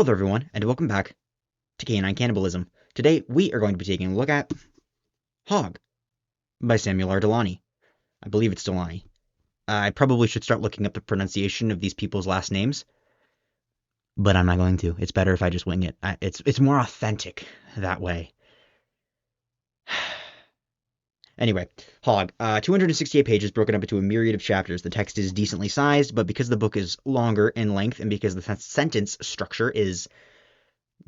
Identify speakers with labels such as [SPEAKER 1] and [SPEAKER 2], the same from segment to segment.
[SPEAKER 1] Hello there, everyone, and welcome back to Canine Cannibalism. Today, we are going to be taking a look at Hogg by Samuel R. Delany. I believe it's Delany. I probably should start looking up the pronunciation of these people's last names, but I'm not going to. It's better if I just wing it. It's more authentic that way. Anyway, Hogg, 268 pages broken up into a myriad of chapters. The text is decently sized, but because the book is longer in length and because the sentence structure is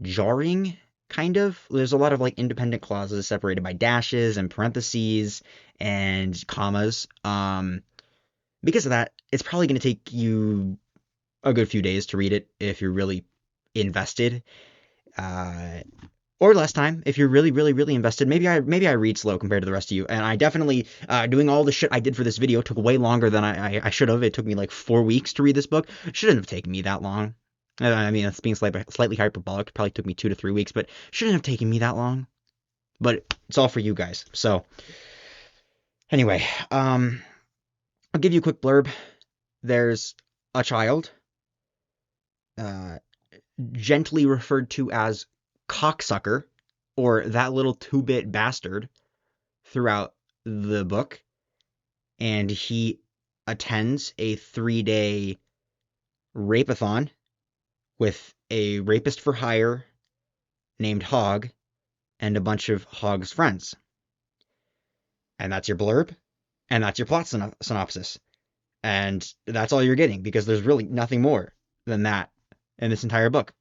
[SPEAKER 1] jarring, kind of, there's a lot of like independent clauses separated by dashes and parentheses and commas. Because of that, it's probably going to take you a good few days to read it if you're really invested. Or less time if you're really invested. Maybe I read slow compared to the rest of you, and I definitely doing all the shit I did for this video took way longer than I should have. It took me like 4 weeks to read this book. Shouldn't have taken me that long. I mean, that's being slightly hyperbolic. It probably took me 2 to 3 weeks, but shouldn't have taken me that long. But it's all for you guys. So anyway, I'll give you a quick blurb. There's a child, gently referred to as cocksucker, or that little 2-bit bastard, throughout the book, and he attends a 3-day rape-a-thon with a rapist for hire named Hogg and a bunch of Hogg's friends. And that's your blurb, and that's your plot synopsis. And that's all you're getting, because there's really nothing more than that in this entire book.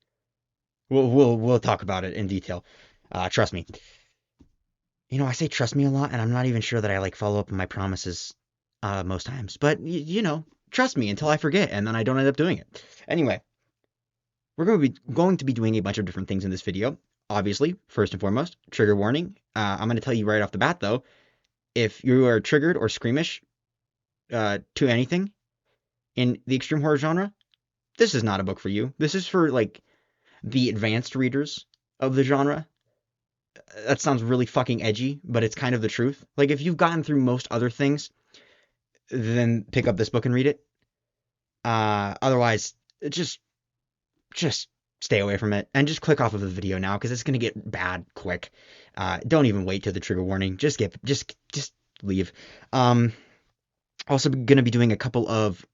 [SPEAKER 1] We'll talk about it in detail. Trust me. You know, I say trust me a lot, and I'm not even sure that I like follow up on my promises most times. But you know, trust me until I forget, and then I don't end up doing it. Anyway, we're going to be doing a bunch of different things in this video. Obviously, first and foremost, trigger warning. I'm going to tell you right off the bat, though, if you are triggered or squeamish to anything in the extreme horror genre, this is not a book for you. This is for like the advanced readers of the genre. That sounds really fucking edgy, but it's kind of the truth. Like, if you've gotten through most other things, then pick up this book and read it. Otherwise, just stay away from it and just click off of the video now, because it's gonna get bad quick. Don't even wait till the trigger warning. Just leave. Also gonna be doing a couple of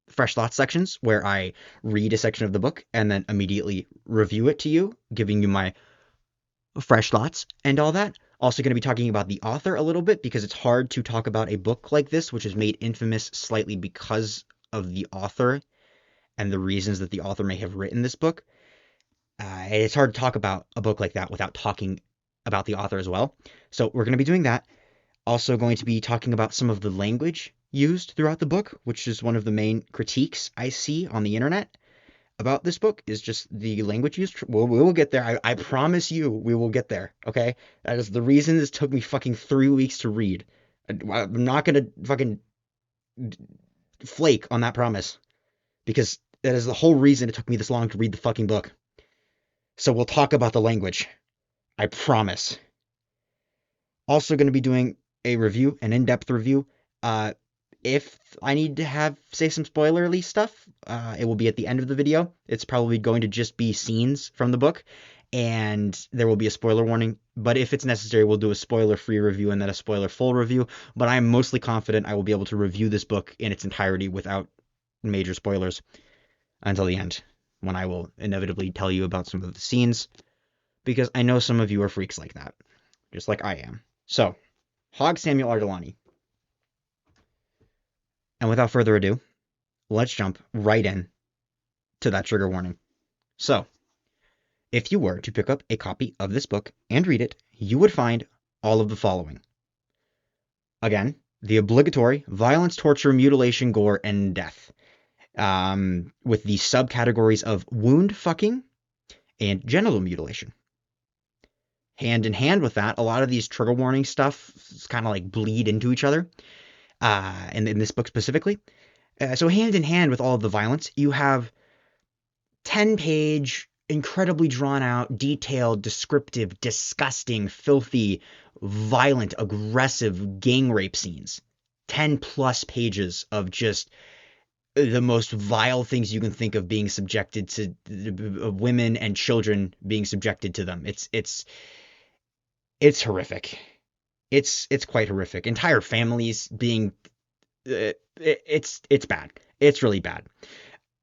[SPEAKER 1] Fresh Thoughts sections where I read a section of the book and then immediately review it to you, giving you my fresh thoughts and all that. Also going to be talking about the author a little bit, because it's hard to talk about a book like this, which is made infamous slightly because of the author and the reasons that the author may have written this book. It's hard to talk about a book like that without talking about the author as well. So we're going to be doing that. Also going to be talking about some of the language used throughout the book, which is one of the main critiques I see on the internet about this book, is just the language used. We will get there. I promise you we will get there, okay? That is the reason this took me fucking 3 weeks to read. I'm not gonna fucking flake on that promise, because that is the whole reason it took me this long to read the fucking book. So we'll talk about the language. I promise. Also going to be doing a review, an in-depth review. If I need to say some spoilerly stuff, it will be at the end of the video. It's probably going to just be scenes from the book, and there will be a spoiler warning. But if it's necessary, we'll do a spoiler-free review and then a spoiler-full review. But I'm mostly confident I will be able to review this book in its entirety without major spoilers until the end, when I will inevitably tell you about some of the scenes, because I know some of you are freaks like that, just like I am. So, Hogg, Samuel R. Delany. And without further ado, let's jump right in to that trigger warning. So, if you were to pick up a copy of this book and read it, you would find all of the following. Again, the obligatory violence, torture, mutilation, gore, and death, with the subcategories of wound fucking and genital mutilation. Hand in hand with that, a lot of these trigger warning stuff kind of like bleed into each other. In this book specifically. So hand in hand with all of the violence, you have 10-page, incredibly drawn out, detailed, descriptive, disgusting, filthy, violent, aggressive gang rape scenes. 10 plus pages of just the most vile things you can think of being subjected to, women and children being subjected to them. It's horrific. It's quite horrific. Entire families being it's bad. It's really bad.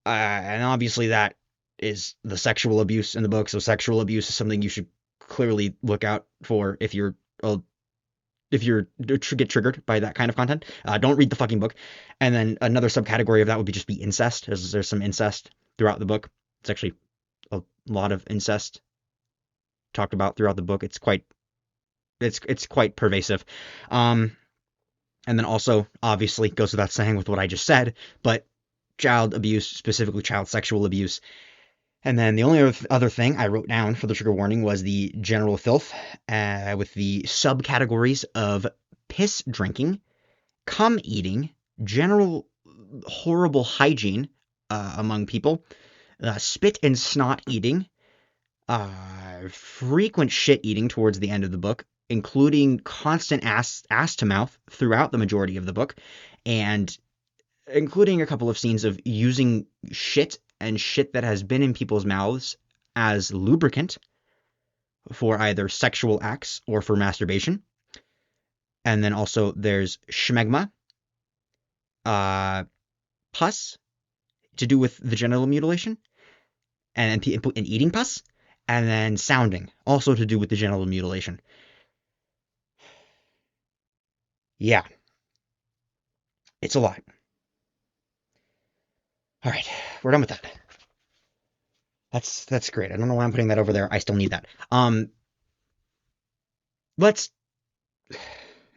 [SPEAKER 1] And obviously that is the sexual abuse in the book. So sexual abuse is something you should clearly look out for if you're get triggered by that kind of content. Don't read the fucking book. And then another subcategory of that would be just be incest. There's some incest throughout the book. It's actually a lot of incest talked about throughout the book. It's quite pervasive. And then also, obviously, goes without saying with what I just said, but child abuse, specifically child sexual abuse. And then the only other thing I wrote down for the trigger warning was the general filth, with the subcategories of piss drinking, cum eating, general horrible hygiene among people, spit and snot eating, frequent shit eating towards the end of the book, including constant ass to mouth throughout the majority of the book, and including a couple of scenes of using shit and shit that has been in people's mouths as lubricant for either sexual acts or for masturbation. And then also there's schmegma, pus, to do with the genital mutilation, and eating pus, and then sounding, also to do with the genital mutilation. Yeah. It's a lot. All right, we're done with that. That's great. I don't know why I'm putting that over there. I still need that. Let's.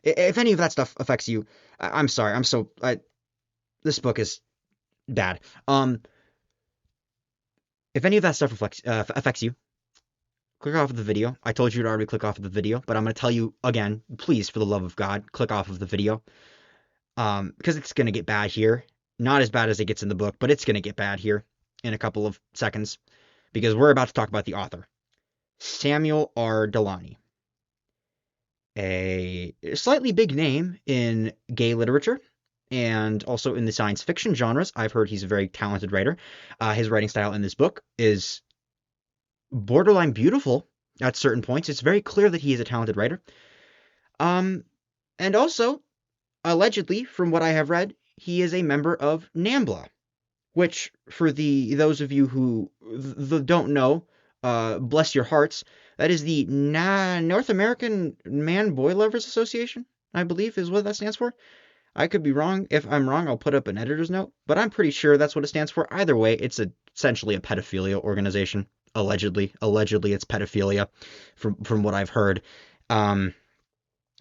[SPEAKER 1] If any of that stuff affects you, I'm sorry. This book is bad. If any of that stuff affects you, click off of the video. I told you to already click off of the video, but I'm going to tell you again, please, for the love of God, click off of the video. Because it's going to get bad here. Not as bad as it gets in the book, but it's going to get bad here in a couple of seconds. Because we're about to talk about the author. Samuel R. Delany. A slightly big name in gay literature and also in the science fiction genres. I've heard he's a very talented writer. His writing style in this book is borderline beautiful at certain points. It's very clear that he is a talented writer. And also, allegedly, from what I have read, he is a member of NAMBLA, which, for those of you who don't know, bless your hearts, that is the North American Man-Boy Lovers Association, I believe is what that stands for. I could be wrong. If I'm wrong, I'll put up an editor's note, but I'm pretty sure that's what it stands for. Either way, it's essentially a pedophilia organization. Allegedly it's pedophilia, from what I've heard.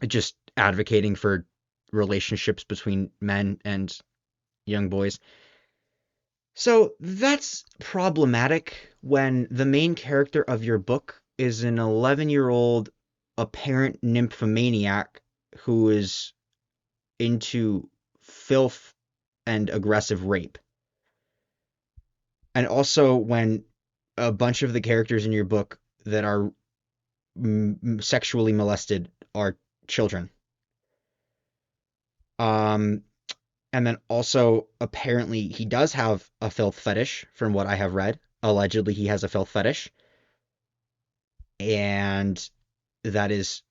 [SPEAKER 1] Just advocating for relationships between men and young boys. So that's problematic when the main character of your book is an 11-year-old apparent nymphomaniac who is into filth and aggressive rape. And also when a bunch of the characters in your book that are sexually molested are children. And then also, apparently, he does have a filth fetish, from what I have read. Allegedly, he has a filth fetish. And that is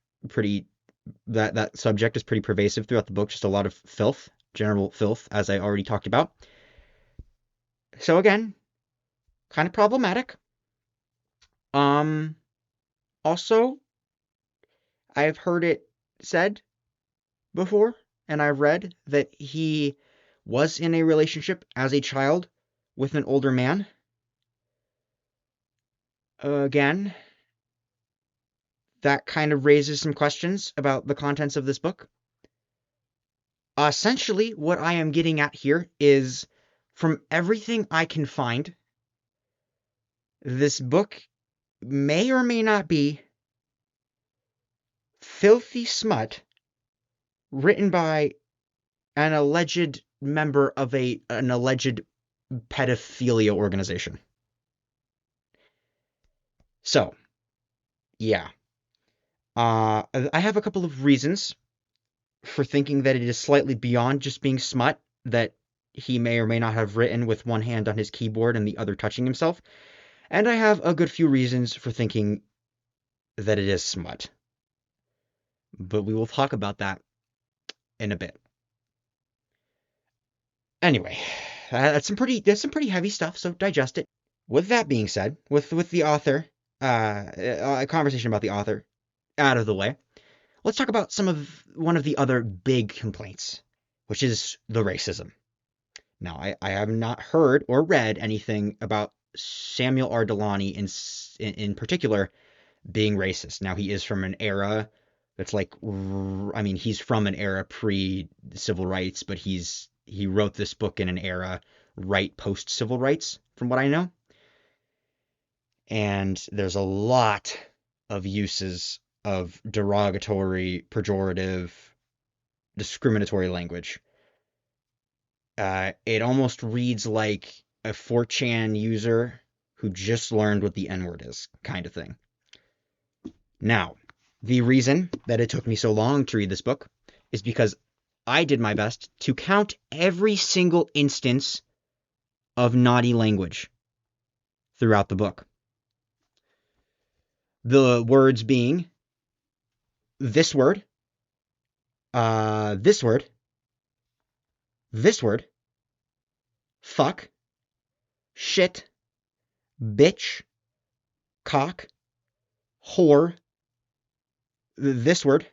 [SPEAKER 1] that subject is pretty pervasive throughout the book. Just a lot of filth, general filth, as I already talked about. So again, kind of problematic. Also, I've heard it said before, and I've read that he was in a relationship as a child with an older man. Again, that kind of raises some questions about the contents of this book. Essentially, what I am getting at here is, from everything I can find, this book may or may not be filthy smut written by an alleged member of an alleged pedophilia organization. So, yeah. I have a couple of reasons for thinking that it is slightly beyond just being smut, that he may or may not have written with one hand on his keyboard and the other touching himself, and I have a good few reasons for thinking that it is smut. But we will talk about that in a bit. Anyway, that's some pretty heavy stuff, so digest it. With that being said, with the author, a conversation about the author out of the way, let's talk about one of the other big complaints, which is the racism. Now, I have not heard or read anything about Samuel R. Delany in particular being racist. Now, he is from an era that's like, I mean, he's from an era pre-civil rights, but he wrote this book in an era right post-civil rights, from what I know. And there's a lot of uses of derogatory, pejorative, discriminatory language. It almost reads like a 4chan user who just learned what the N-word is, kind of thing. Now, the reason that it took me so long to read this book is because I did my best to count every single instance of naughty language throughout the book. The words being this word, this word, this word, fuck, shit, bitch, cock, whore, this word,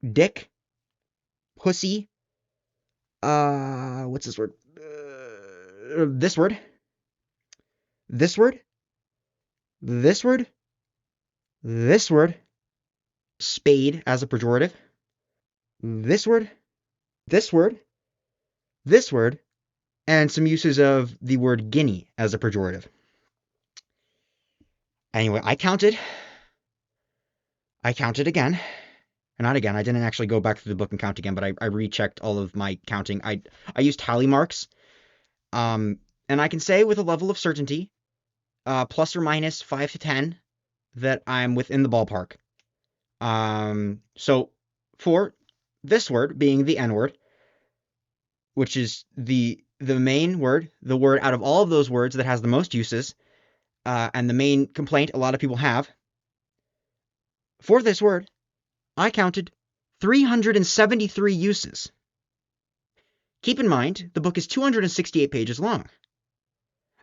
[SPEAKER 1] dick, pussy, what's this word? This word, this word, this word, this word, spade as a pejorative, this word, this word, this word, and some uses of the word guinea as a pejorative. Anyway, I counted again. Not again, I didn't actually go back through the book and count again, but I rechecked all of my counting. I used tally marks. And I can say with a level of certainty, plus or minus 5 to 10, that I'm within the ballpark. So for this word being the N-word, which is the main word, the word out of all of those words that has the most uses, and the main complaint a lot of people have, for this word, I counted 373 uses. Keep in mind, the book is 268 pages long.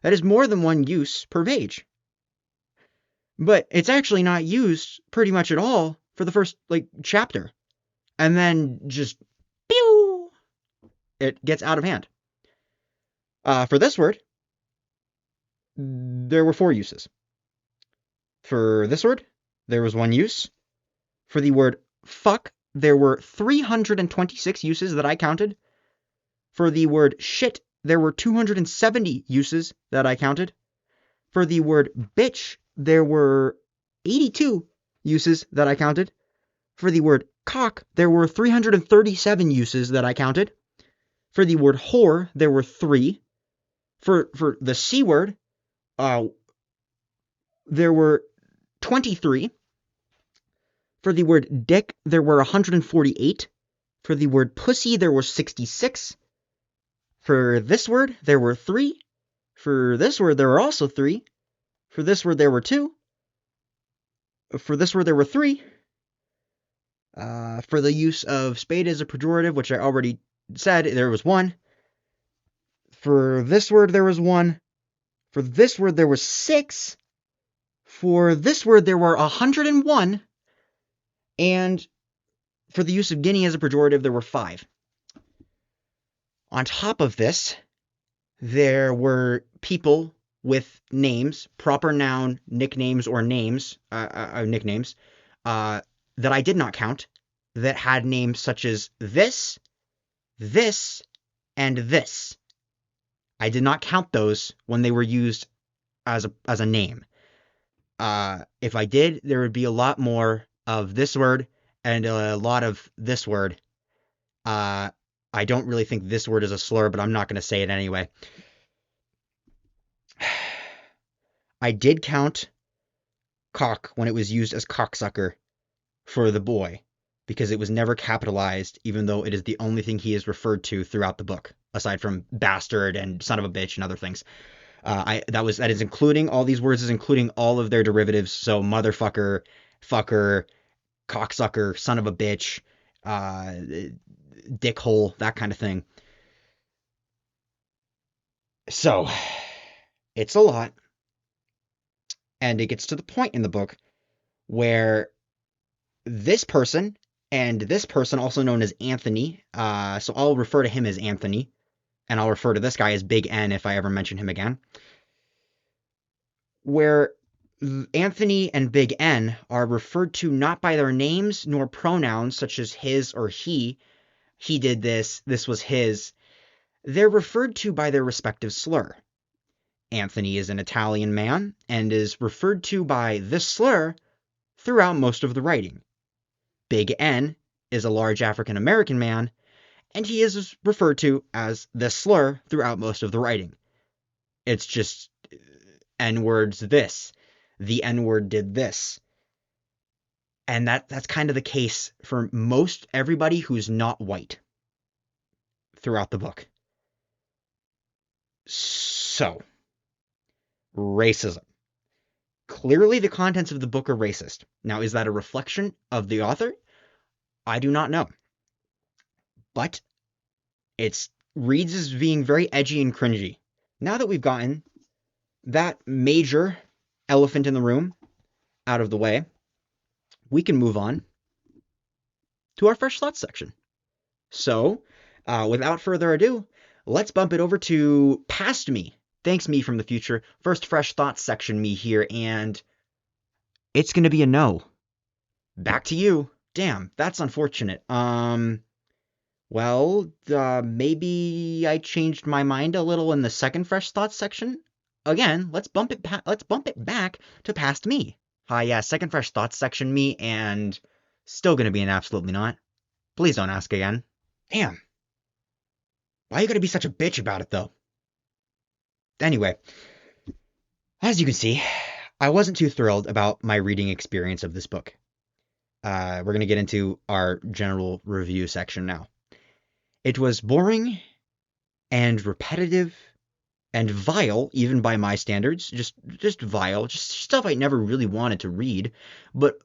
[SPEAKER 1] That is more than one use per page. But it's actually not used pretty much at all for the first, chapter. And then just, pew, it gets out of hand. For this word, there were 4 uses. For this word, there was 1 use. For the word fuck, there were 326 uses that I counted. For the word shit, there were 270 uses that I counted. For the word bitch, there were 82 uses that I counted. For the word cock, there were 337 uses that I counted. For the word whore, there were 3. For the C word, there were 23. For the word dick, there were 148. For the word pussy, there were 66. For this word, there were 3. For this word, there were also 3. For this word, there were 2. For this word, there were 3. For the use of spade as a pejorative, which I already said, there was 1. For this word, there was 1. For this word, there was 6. For this word, there were 101. And for the use of guinea as a pejorative, there were 5. On top of this, there were people with names, proper noun, nicknames, or names, nicknames, that I did not count, that had names such as this, and this. I did not count those when they were used as a name. If I did, there would be a lot more of this word and a lot of this word. I don't really think this word is a slur, but I'm not going to say it anyway. I did count cock when it was used as cocksucker for the boy, because it was never capitalized, even though it is the only thing he is referred to throughout the book, aside from bastard and son of a bitch and other things. That is including all these words, is including all of their derivatives. So motherfucker, fucker, cocksucker, son of a bitch, dickhole, that kind of thing. So it's a lot, and it gets to the point in the book where this person and this person, also known as Anthony, so I'll refer to him as Anthony, and I'll refer to this guy as Big N if I ever mention him again, where Anthony and Big N are referred to not by their names nor pronouns such as his or he did this was his. They're referred to by their respective slur. Anthony is an Italian man and is referred to by this slur throughout most of the writing. Big N is a large African American man, and he is referred to as this slur throughout most of the writing. It's just N-words this. The N-word did this. And that's kind of the case for most everybody who's not white throughout the book. So, racism. Clearly the contents of the book are racist. Now, is that a reflection of the author? I do not know. But it reads as being very edgy and cringy. Now that we've gotten that major elephant in the room out of the way, we can move on to our fresh thoughts section. So, without further ado, let's bump it over to Past Me. Thanks, me from the future. First fresh thoughts section, me here, and it's going to be a no. Back to you. Damn, that's unfortunate. Well, maybe I changed my mind a little in the second fresh thoughts section. Again, let's bump it back to Past Me. Yeah, second fresh thoughts section, me, and still going to be an absolutely not. Please don't ask again. Damn. Why you gotta be such a bitch about it, though? Anyway, as you can see, I wasn't too thrilled about my reading experience of this book. We're going to get into our general review section now. It was boring and repetitive and vile, even by my standards. Just vile, just stuff I never really wanted to read. But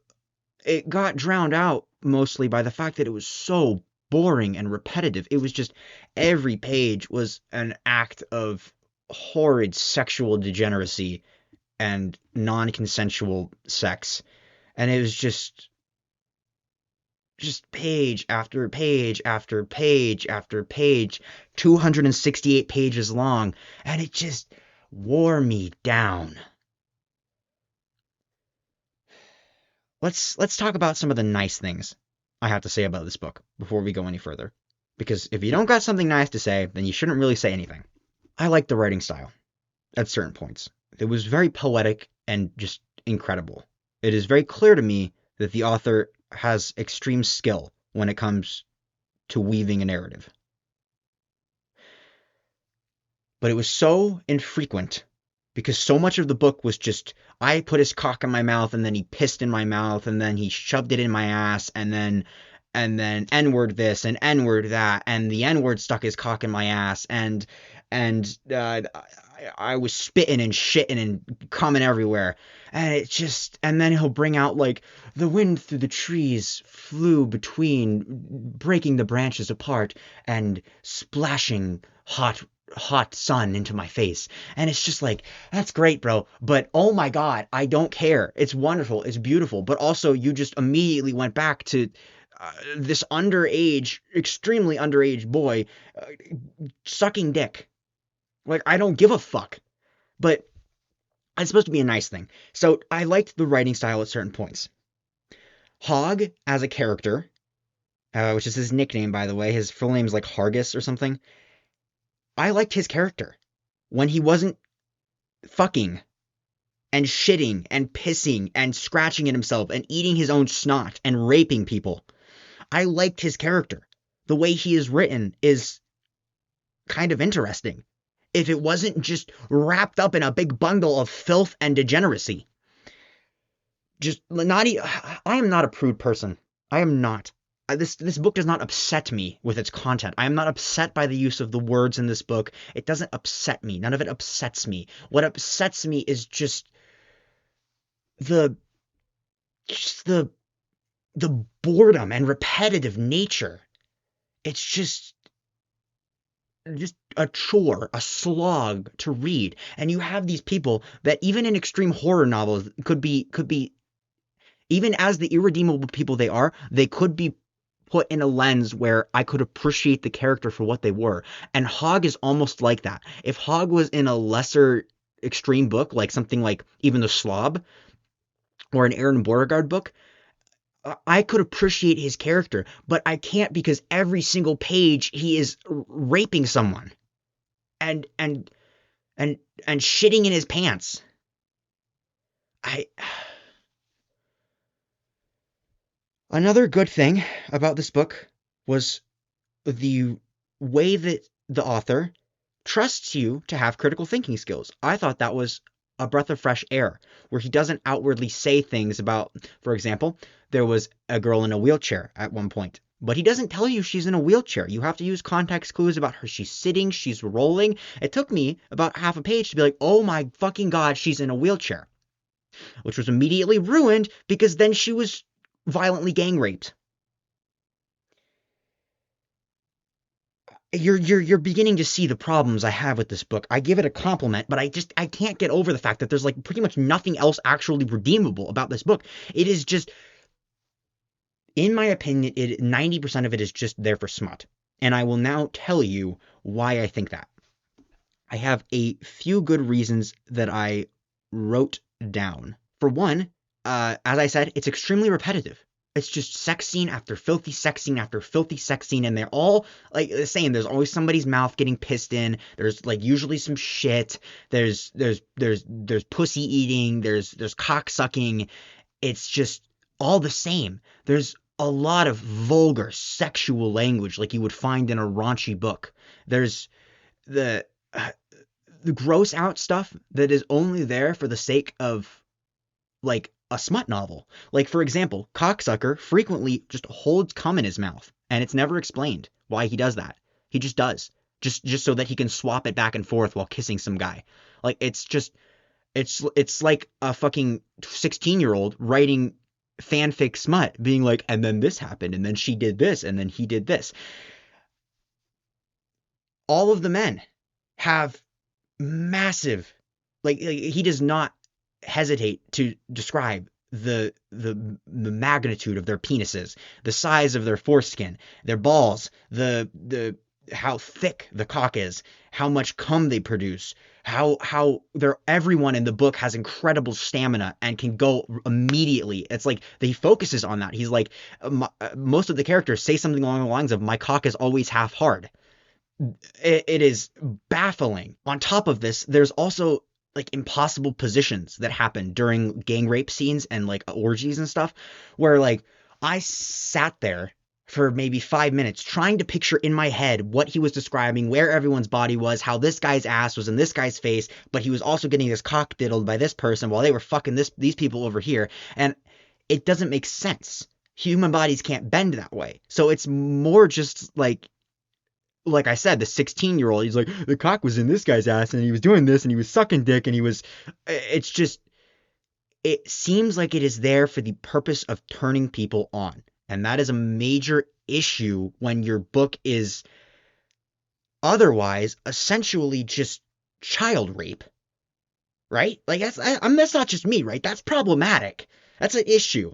[SPEAKER 1] it got drowned out mostly by the fact that it was so boring and repetitive. It was just every page was an act of horrid sexual degeneracy and non-consensual sex, and it was just page after page after page after page, 268 pages long, and it just wore me down. Let's talk about some of the nice things I have to say about this book before we go any further. Because if you don't got something nice to say, then you shouldn't really say anything. I like the writing style at certain points. It was very poetic and just incredible. It is very clear to me that the author has extreme skill when it comes to weaving a narrative. But it was so infrequent because so much of the book was just, I put his cock in my mouth and then he pissed in my mouth and then he shoved it in my ass and then N-word this and N-word that and the N-word stuck his cock in my ass and I was spitting and shitting and coming everywhere. And then he'll bring out like the wind through the trees flew between, breaking the branches apart and splashing hot sun into my face. And it's just like, that's great, bro. But oh my God, I don't care. It's wonderful. It's beautiful. But also you just immediately went back to this underage, extremely underage boy sucking dick. Like, I don't give a fuck. But it's supposed to be a nice thing. So I liked the writing style at certain points. Hogg as a character, which is his nickname, by the way. His full name is like Hargis or something. I liked his character when he wasn't fucking and shitting and pissing and scratching at himself and eating his own snot and raping people. I liked his character. The way he is written is kind of interesting. If it wasn't just wrapped up in a big bundle of filth and degeneracy. I am not a prude person. I am not. this book does not upset me with its content. I am not upset by the use of the words in this book. It doesn't upset me. None of it upsets me. What upsets me is the just the boredom and repetitive nature. It's just a chore, a slog to read. And you have these people that even in extreme horror novels could be even as the irredeemable people they are, they could be put in a lens where I could appreciate the character for what they were. And Hogg is almost like that. If Hogg was in a lesser extreme book, like something like even The Slob or an Aaron Beauregard book, I could appreciate his character, but I can't because every single page he is raping someone and and shitting in his pants. I Another good thing about this book was the way that the author trusts you to have critical thinking skills. I thought that was a breath of fresh air, where he doesn't outwardly say things about, for example, there was a girl in a wheelchair at one point, but he doesn't tell you she's in a wheelchair. You have to use context clues about her. She's sitting, she's rolling. It took me about half a page to be like, oh my fucking God, she's in a wheelchair, which was immediately ruined because then she was violently gang raped. You're beginning to see the problems I have with this book. I give it a compliment, but I can't get over the fact that there's like pretty much nothing else actually redeemable about this book. It is just, in my opinion, 90% of it is just there for smut. And I will now tell you why I think that. I have a few good reasons that I wrote down. For one, as I said, it's extremely repetitive. It's just sex scene after filthy sex scene after filthy sex scene, and they're all like the same. There's always somebody's mouth getting pissed in. There's like usually some shit. There's pussy eating. There's cock sucking. It's just all the same. There's a lot of vulgar sexual language like you would find in a raunchy book. There's the gross out stuff that is only there for the sake of like a smut novel. Like, for example, cocksucker frequently just holds cum in his mouth, and it's never explained why he does that. He just does. Just so that he can swap it back and forth while kissing some guy. Like, it's like a fucking 16-year-old writing fanfic smut, being like, and then this happened, and then she did this, and then he did this. All of the men have massive, like he does not hesitate to describe the magnitude of their penises, the size of their foreskin, their balls, the how thick the cock is, how much cum they produce, how everyone in the book has incredible stamina and can go immediately. It's like he focuses on that. He's like, most of the characters say something along the lines of, my cock is always half hard. It is baffling. On top of this, there's also like impossible positions that happen during gang rape scenes and like orgies and stuff, where like I sat there for maybe 5 minutes trying to picture in my head what he was describing, where everyone's body was, how this guy's ass was in this guy's face, but he was also getting his cock diddled by this person while they were fucking these people over here. And it doesn't make sense. Human bodies can't bend that way. So it's more just like I said, the 16-year-old, he's like, the cock was in this guy's ass and he was doing this and he was sucking dick and it's just, it seems like it is there for the purpose of turning people on. And that is a major issue when your book is otherwise essentially just child rape, right? Like that's not just me, right? That's problematic. That's an issue.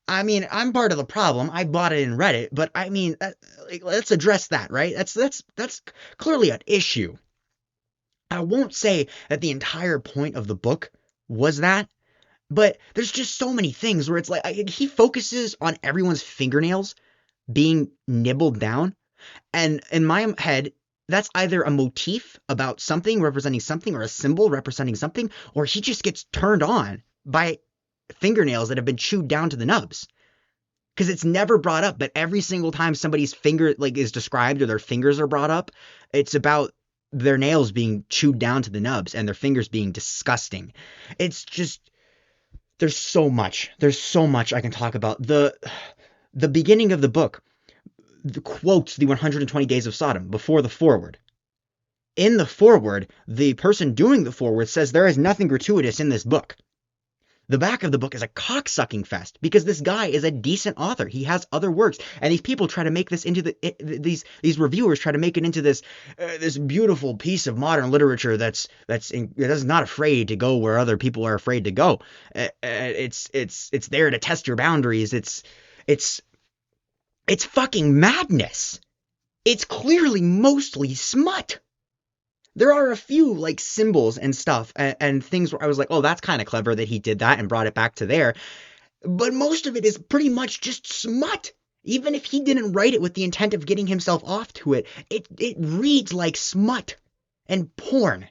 [SPEAKER 1] I mean, I'm part of the problem. I bought it and read it, but I mean, let's address that, right? That's clearly an issue. I won't say that the entire point of the book was that, but there's just so many things where it's like he focuses on everyone's fingernails being nibbled down, and in my head, that's either a motif about something representing something or a symbol representing something, or he just gets turned on by fingernails that have been chewed down to the nubs, because it's never brought up, but every single time somebody's finger like is described or their fingers are brought up, it's about their nails being chewed down to the nubs and their fingers being disgusting. It's just, there's so much I can talk about. The beginning of the book quotes the 120 Days of Sodom before the foreword. In the foreword, the person doing the foreword says there is nothing gratuitous in this book. The back of the book is a cocksucking fest because this guy is a decent author. He has other works, and these people try to make this into these reviewers try to make it into this beautiful piece of modern literature that's not afraid to go where other people are afraid to go. It's there to test your boundaries. It's fucking madness. It's clearly mostly smut. There are a few like symbols and stuff and things where I was like, oh, that's kind of clever that he did that and brought it back to there. But most of it is pretty much just smut. Even if he didn't write it with the intent of getting himself off to it, it reads like smut and porn.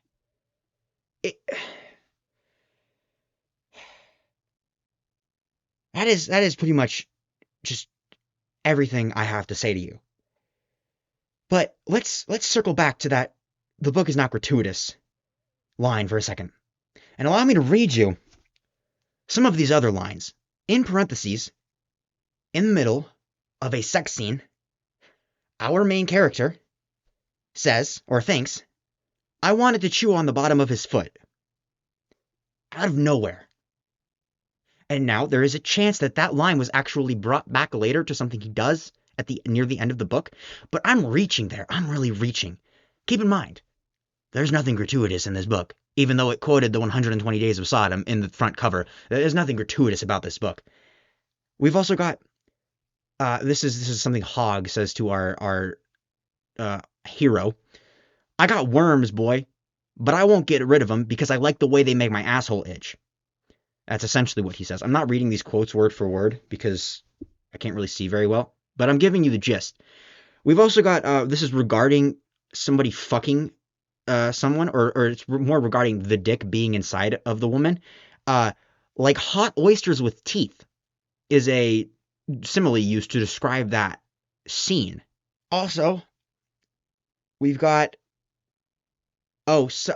[SPEAKER 1] That is pretty much just everything I have to say to you. But let's circle back to that the book is not gratuitous line for a second. And allow me to read you some of these other lines. In parentheses, in the middle of a sex scene, our main character says, or thinks, I wanted to chew on the bottom of his foot. Out of nowhere. And now there is a chance that that line was actually brought back later to something he does at near the end of the book. But I'm reaching there. I'm really reaching. Keep in mind, there's nothing gratuitous in this book, even though it quoted the 120 Days of Sodom in the front cover. There's nothing gratuitous about this book. We've also got this is something Hogg says to our hero. I got worms, boy, but I won't get rid of them because I like the way they make my asshole itch. That's essentially what he says. I'm not reading these quotes word for word because I can't really see very well, but I'm giving you the gist. We've also got this is regarding somebody fucking someone, or it's more regarding the dick being inside of the woman. Like hot oysters with teeth is a simile used to describe that scene. Also, we've got this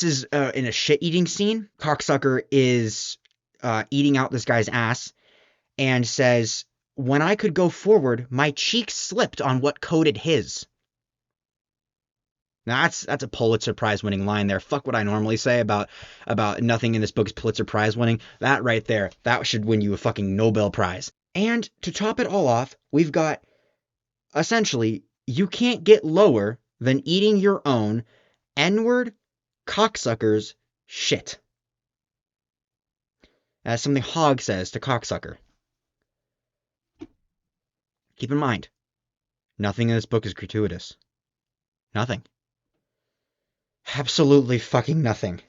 [SPEAKER 1] is in a shit-eating scene. Cocksucker is eating out this guy's ass and says, when I could go forward, my cheek slipped on what coated his. Now that's a Pulitzer Prize winning line there. Fuck what I normally say about nothing in this book is Pulitzer Prize winning. That right there, that should win you a fucking Nobel Prize. And to top it all off, we've got essentially, you can't get lower than eating your own N-word cocksucker's shit. That's something Hogg says to cocksucker. Keep in mind, nothing in this book is gratuitous. Nothing. Absolutely fucking nothing.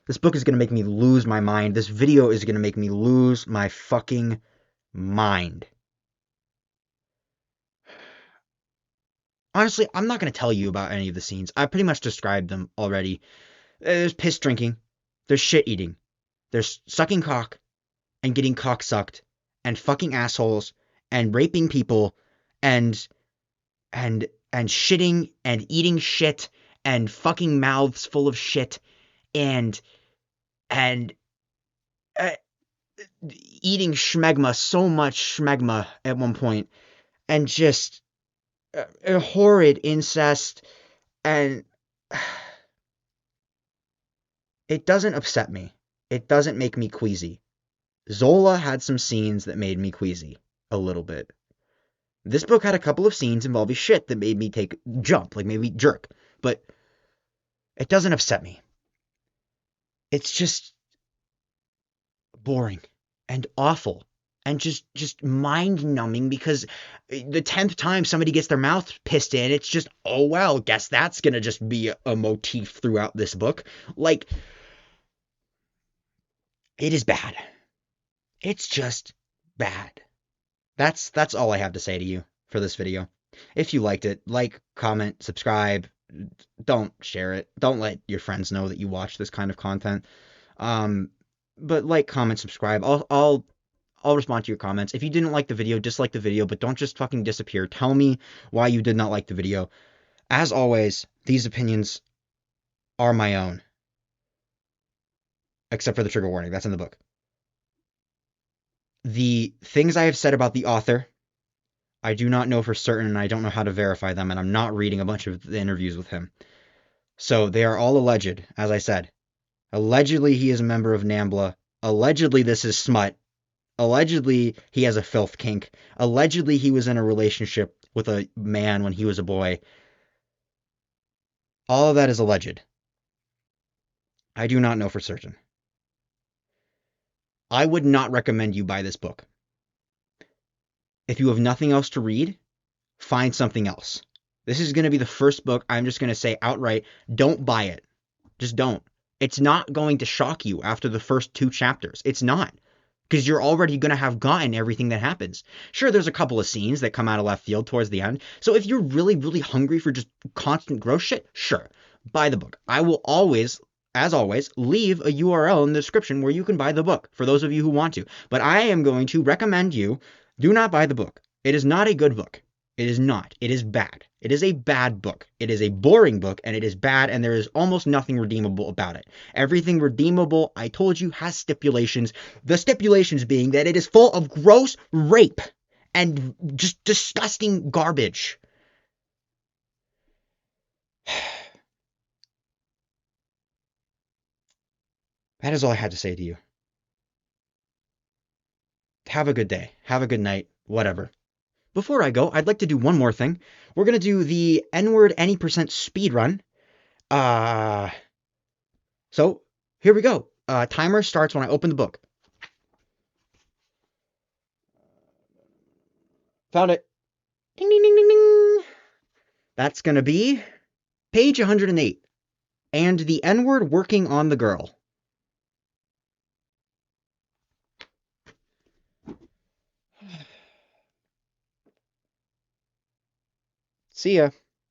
[SPEAKER 1] This book is going to make me lose my mind. This video is going to make me lose my fucking mind. Honestly, I'm not going to tell you about any of the scenes. I pretty much described them already. There's piss drinking. There's shit eating. There's sucking cock and getting cock sucked and fucking assholes and raping people and shitting and eating shit and fucking mouths full of shit and eating schmegma, so much schmegma at one point, and just horrid incest, and it doesn't upset me. It doesn't make me queasy. Zola had some scenes that made me queasy a little bit. This book had a couple of scenes involving shit that made me jump, like maybe jerk, but it doesn't upset me. It's just boring and awful and just mind-numbing because the 10th time somebody gets their mouth pissed in, it's just, oh well, guess that's gonna just be a motif throughout this book. Like, it is bad. It's just bad. That's all I have to say to you for this video. If you liked it, like, comment, subscribe. Don't share it. Don't let your friends know that you watch this kind of content. But like, comment, subscribe. I'll respond to your comments. If you didn't like the video, dislike the video, but don't just fucking disappear. Tell me why you did not like the video. As always, these opinions are my own. Except for the trigger warning. That's in the book. The things I have said about the author, I do not know for certain, and I don't know how to verify them, and I'm not reading a bunch of the interviews with him. So they are all alleged, as I said. Allegedly, he is a member of NAMBLA. Allegedly, this is smut. Allegedly, he has a filth kink. Allegedly, he was in a relationship with a man when he was a boy. All of that is alleged. I do not know for certain. I would not recommend you buy this book. If you have nothing else to read, find something else. This is going to be the first book I'm just going to say outright, don't buy it. Just don't. It's not going to shock you after the first 2 chapters. It's not. Because you're already going to have gotten everything that happens. Sure, there's a couple of scenes that come out of left field towards the end. So if you're really, really hungry for just constant gross shit, sure, buy the book. I will always, as always, leave a URL in the description where you can buy the book for those of you who want to. But I am going to recommend you do not buy the book. It is not a good book. It is not. It is bad. It is a bad book. It is a boring book, and it is bad, and there is almost nothing redeemable about it. Everything redeemable, I told you, has stipulations. The stipulations being that it is full of gross rape and just disgusting garbage. That is all I had to say to you. Have a good day. Have a good night. Whatever. Before I go, I'd like to do one more thing. We're going to do the N-word any percent speed run. So here we go. Timer starts when I open the book. Found it. Ding, ding, ding, ding, ding. That's going to be page 108. And the N-word working on the girl. See ya.